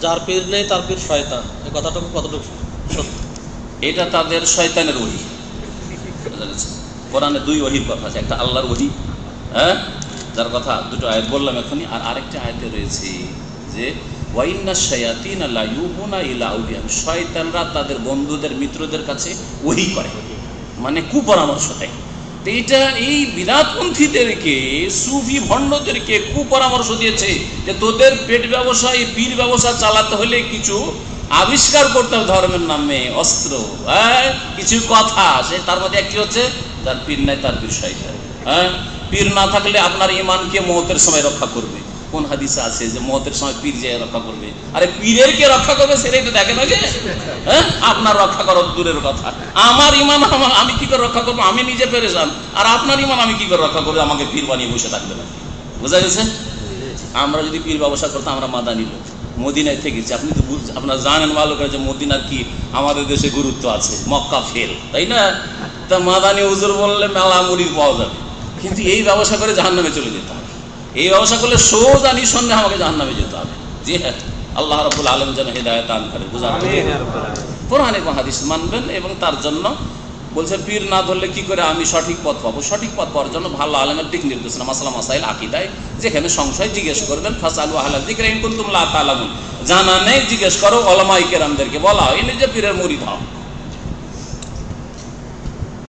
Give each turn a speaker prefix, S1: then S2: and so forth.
S1: যার পীর নেই তার পীর শয়তান, এই কথাটুকু কতটুকু সত্য?
S2: এটা তাদের শয়তানের ওহী। কোরআনে দুই ওহীর কথা আছে, একটা আল্লাহর ওহী, হ্যাঁ, যার কথা দুটো আয়াত বললাম এখনই, আর আরেকটা আয়াতে রয়েছে যে ওয়াইন্না শায়াতিনা লা ইউহুনা ইলা আউলিয়াহিম, শয়তানরা তাদের বন্ধুদের মিত্রদের কাছে ওহী করে, মানে কুপরামর্শ দেয়। তো এটা এই বিদাতপন্থীদেরকে, সুফি ভণ্ডদেরকে কুপরামর্শ দিয়েছে যে তোদের পেট ব্যবসা, এই পীর ব্যবসা চালাতে হলে কিছু আবিষ্কার করতে হবে ধর্মের নামে, অস্ত্র, হ্যাঁ, কিছু কথা। সে তার মধ্যে একটি হচ্ছে যার পীর নাই তার পীর শয়তান। হ্যাঁ, পীর না থাকলে আপনার ঈমানকে মওতের সময় রক্ষা করবে। কোন হাদিসে আছে যে মওতের সময় পীর যে রক্ষা করবে? আরে পীরের কে রক্ষা করবে সেটাই তো দেখেন আগে। হ্যাঁ, আপনার রক্ষা করা দূরের কথা, আমার ঈমান আমি কি করে রক্ষা করবো? আমি নিজে পেরেশান, আর আপনার ঈমান আমি কি করে রক্ষা করবো? আমাকে পীর বানিয়ে বসে থাকবে না। বোঝা গেছে? আমরা যদি পীর ব্যবসা করতাম, আমরা মাদানি লোক, মদিনায় থেকেছি, আপনি তো আপনারা জানেন ভালো করে যে মদিনার কি আমাদের দেশে গুরুত্ব আছে, মক্কা ফেল, তাই না? তা মাদানি হুজুর বললে মেলা মুড়ি পাওয়া যাবে, কিন্তু এই ব্যবসা করে জাহান্নামে চলে যেতে হবে। এই ব্যবসা করলে সোজা নিঃসন্দেহে আমাকে জাহান্নামে যেতে হবে। জি হ্যাঁ, আল্লাহ রাব্বুল আলামিন যেন হিদায়াত দান করে, বুঝাতে কোরআন এবং হাদিস মানবেন। এবং তার জন্য বলছে পীর না ধরলে কি করে আমি সঠিক পথ পাবো? সঠিক পথ পাওয়ার জন্য ভালো আলেমের দিক নির্দেশনা, মাসলা মাসাইল আকিদায় যেখানে সংশয় জিজ্ঞেস করবেন, ফাসালু আহলা যিকরি ইন কুনতুম লা তা'লামুন, জানা নেই জিজ্ঞেস করো, উলামায়ে কেরামদেরকে বলা হয়নি যে পীরের মুরিদ হও।